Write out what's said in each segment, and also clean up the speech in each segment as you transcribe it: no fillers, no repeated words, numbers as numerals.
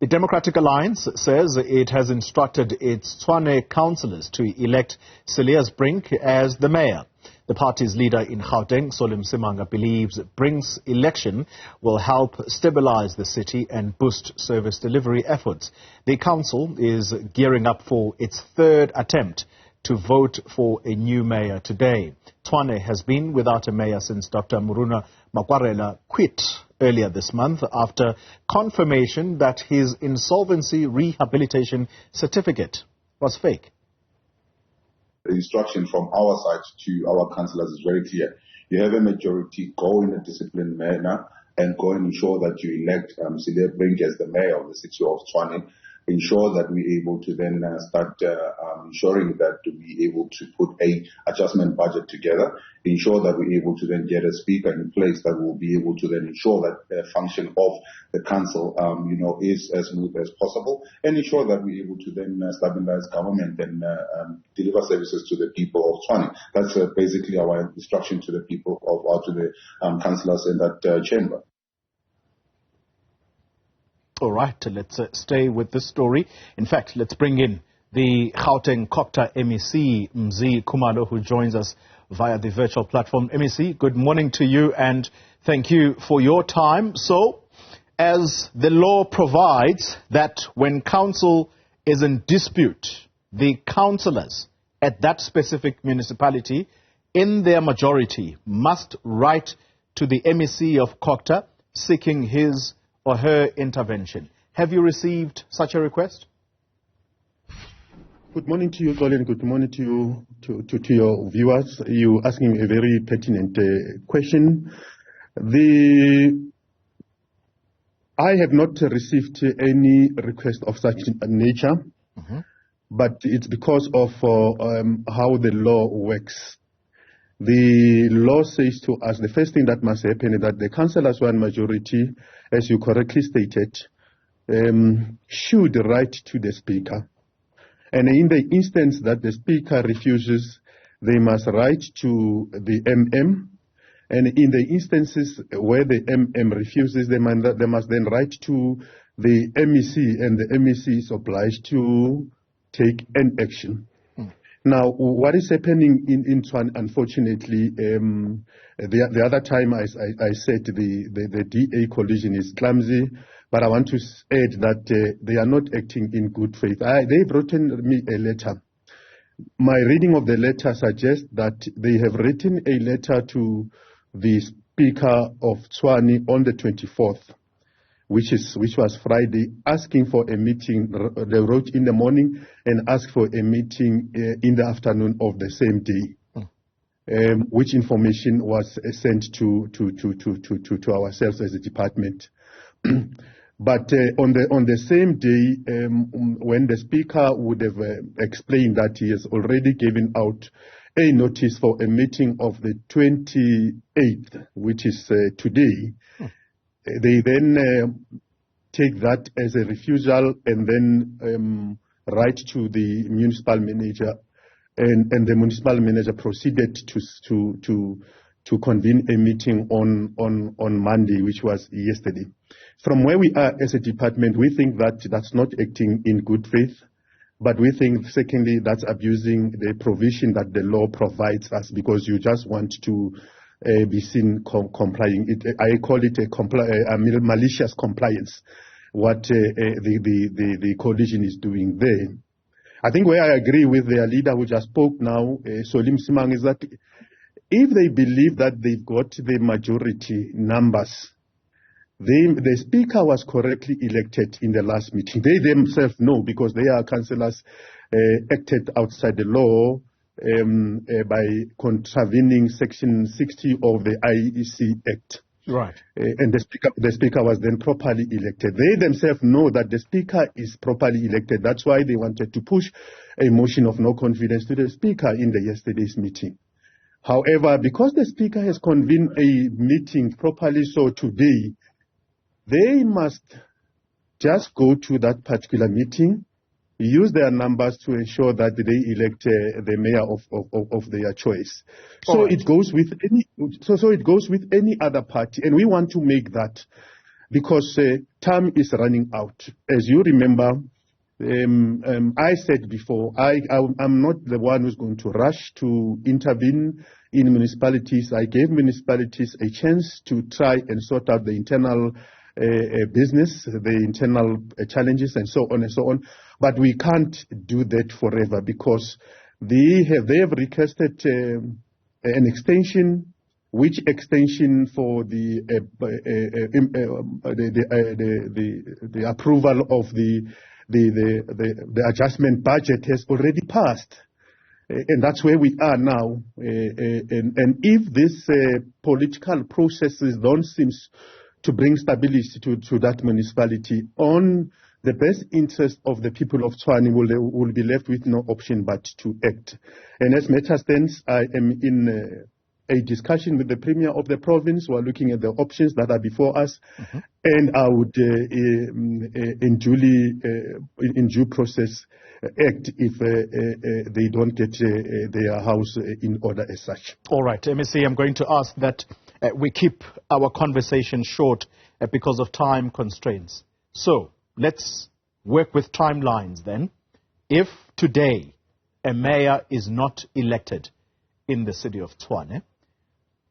The Democratic Alliance says it has instructed its Tshwane councillors to elect Cilliers Brink as the mayor. The party's leader in Gauteng, Xoli, believes Brink's election will help stabilize the city and boost service delivery efforts. The council is gearing up for its third attempt to vote for a new mayor today. Tshwane has been without a mayor since Dr. Muruna Makwarela quit earlier this month after confirmation that his insolvency rehabilitation certificate was fake. The instruction from our side to our councillors is very clear. You have a majority, go in a disciplined manner and go and ensure that you elect Cilliers Brink as the mayor of the city of Tshwane. Ensure that we're able to then start ensuring that we're able to put a adjustment budget together. Ensure that we're able to then get a speaker in place that will be able to then ensure that the function of the council, is as smooth as possible, and ensure that we're able to then stabilize government and deliver services to the people of Tshwane. That's basically our instruction to the people to the councillors in that chamber. All right, let's stay with this story. In fact, let's bring in the Gauteng Cogta MEC, Khumalo, who joins us via the virtual platform. MEC, good morning to you and thank you for your time. So, as the law provides that when council is in dispute, the councillors at that specific municipality, in their majority, must write to the MEC of Cogta seeking his or her intervention. Have you received such a request? Good morning to you, Xoli, and good morning to you, to your viewers. You're asking a very pertinent question. I have not received any request of such nature, but it's because of how the law works. The law says to us the first thing that must happen is that the councillors one majority, as you correctly stated, should write to the speaker. And in the instance that the speaker refuses, they must write to the MM. And in the instances where the MM refuses, they must then write to the MEC, and the MEC is obliged to take an action. Now, what is happening in Tshwane, unfortunately, the other time I said the DA coalition is clumsy, but I want to add that they are not acting in good faith. They've written me a letter. My reading of the letter suggests that they have written a letter to the Speaker of Tshwane on the 24th. Which was Friday, asking for a meeting. They wrote in the morning and asked for a meeting in the afternoon of the same day, which information was sent to ourselves as a department. But on the same day, when the speaker would have explained that he has already given out a notice for a meeting of the 28th, which is today. They then take that as a refusal and then write to the municipal manager, and the municipal manager proceeded to convene a meeting on Monday, which was yesterday. From where we are as a department, we think that that's not acting in good faith, but we think, secondly, that's abusing the provision that the law provides us, because you just want to be seen complying. I call it a malicious compliance, what the coalition is doing there. I think where I agree with their leader who just spoke now, Xoli, is that if they believe that they've got the majority numbers, the speaker was correctly elected in the last meeting. They themselves know, because they are councillors acted outside the law, by contravening Section 60 of the IEC Act. Right. And the speaker was then properly elected. They themselves know that the speaker is properly elected. That's why they wanted to push a motion of no confidence to the speaker in yesterday's meeting. However, because the speaker has convened a meeting properly so today, they must just go to that particular meeting, use their numbers to ensure that they elect the mayor of their choice. So it goes with any. So it goes with any other party, and we want to make that because time is running out. As you remember, I said before, I'm not the one who's going to rush to intervene in municipalities. I gave municipalities a chance to try and sort out the internal business, the internal challenges, and so on and so on. But we can't do that forever, because they have requested an extension, which extension for the approval of the adjustment budget has already passed. And that's where we are now. And if these political processes don't seem to bring stability to that municipality, on the best interest of the people of Tshwane will be left with no option but to act. And as matter stands, I am in a discussion with the Premier of the province. We're looking at the options that are before us, and I would, in due process, act if they don't get their house in order as such. All right, MEC, I'm going to ask that we keep our conversation short because of time constraints. So let's work with timelines then. If today a mayor is not elected in the city of Tshwane,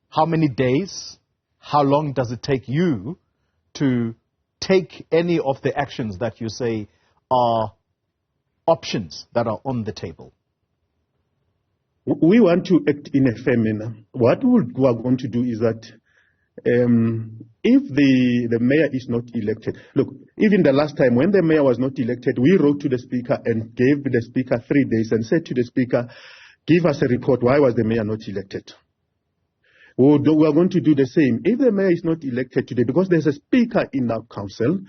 how many days, how long does it take you to take any of the actions that you say are options that are on the table? We want to act in a fair manner. What we are going to do is that if the mayor is not elected, look, even the last time when the mayor was not elected, we wrote to the Speaker and gave the Speaker 3 days and said to the Speaker, give us a report, why was the mayor not elected? We are going to do the same. If the mayor is not elected today, because there's a Speaker in our council,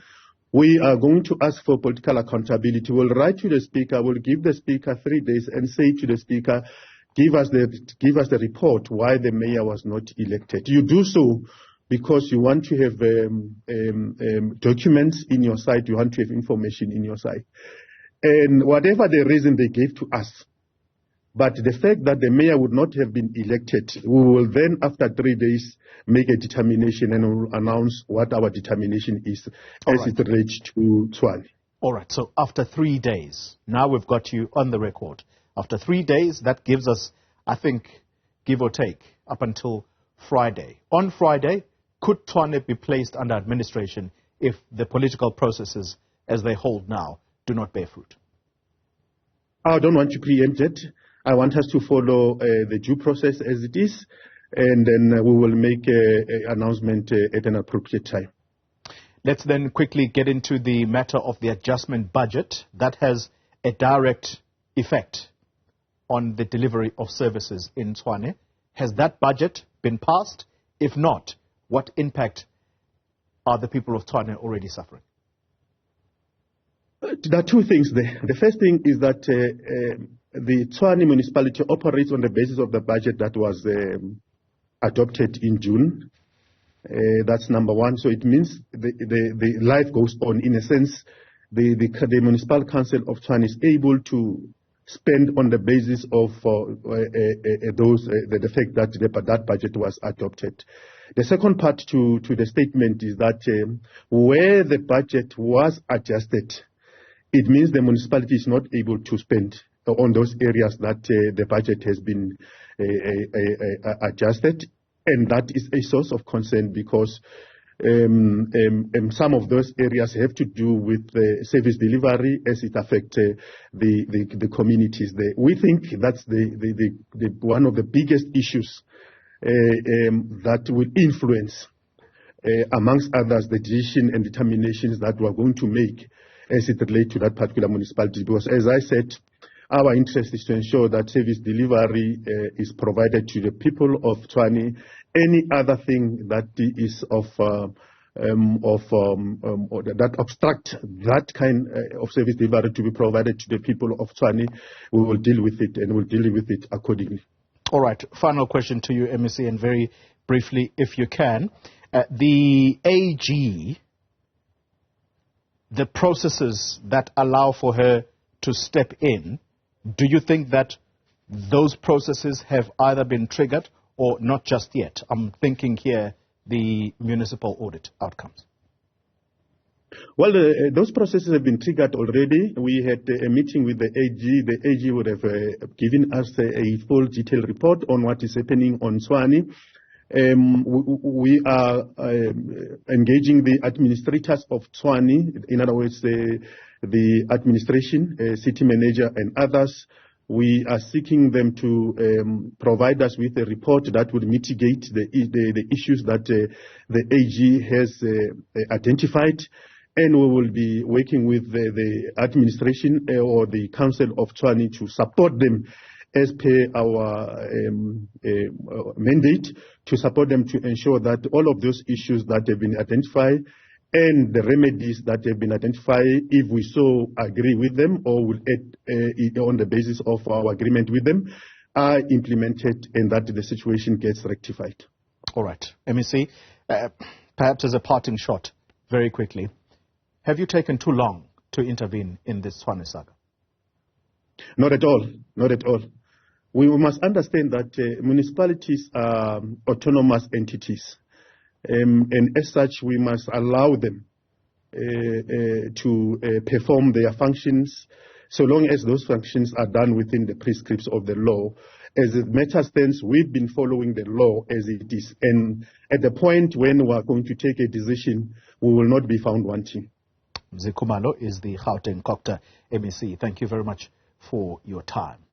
we are going to ask for political accountability. We'll write to the Speaker, we'll give the Speaker 3 days and say to the Speaker, give us the report why the mayor was not elected. You do so because you want to have documents in your site, you want to have information in your site. And whatever the reason they gave to us, but the fact that the mayor would not have been elected, we will then, after 3 days, make a determination and we'll announce what our determination is as it relates to Tshwane. All right, so after 3 days, now we've got you on the record. After 3 days, that gives us, I think, give or take, up until Friday. On Friday, could Tshwane be placed under administration if the political processes as they hold now do not bear fruit? I don't want to preempt it. I want us to follow the due process as it is, and then we will make an announcement at an appropriate time. Let's then quickly get into the matter of the adjustment budget that has a direct effect on the delivery of services in Tshwane. Has that budget been passed? If not, what impact are the people of Tshwane already suffering? There are two things there. The first thing is that the Tshwane municipality operates on the basis of the budget that was adopted in June. That's number one. So it means the life goes on. In a sense, the municipal council of Tshwane is able to spend on the basis of the fact that that budget was adopted. The second part to the statement is that where the budget was adjusted, it means the municipality is not able to spend on those areas that the budget has been adjusted, and that is a source of concern because some of those areas have to do with service delivery as it affects the communities there. We think that's the one of the biggest issues that will influence, amongst others, the decision and determinations that we are going to make as it relates to that particular municipality. Because, as I said, our interest is to ensure that service delivery is provided to the people of Tshwane. Any other thing that is that obstruct that kind of service delivery to be provided to the people of Tshwane, we will deal with it and we'll deal with it accordingly. All right. Final question to you, MEC, and very briefly, if you can. The AG, the processes that allow for her to step in, do you think that those processes have either been triggered or not just yet? I'm thinking here the municipal audit outcomes. Well, those processes have been triggered already. We had a meeting with the AG. The AG would have given us a full detailed report on what is happening on Tshwane. We are engaging the administrators of Tshwane, in other words, the administration, city manager and others. We are seeking them to provide us with a report that would mitigate the issues that the AG has identified. And we will be working with the administration or the council of Tshwane to support them as per our mandate, to support them to ensure that all of those issues that have been identified and the remedies that have been identified, if we so agree with them or will add on the basis of our agreement with them, are implemented and that the situation gets rectified. All right. MEC, perhaps as a parting shot, very quickly, have you taken too long to intervene in this Tshwane saga? Not at all. Not at all. We must understand that municipalities are autonomous entities. And as such, we must allow them to perform their functions, so long as those functions are done within the prescripts of the law. As the matter stands, we've been following the law as it is. And at the point when we are going to take a decision, we will not be found wanting. Khumalo is the Gauteng Cogta MEC. Thank you very much for your time.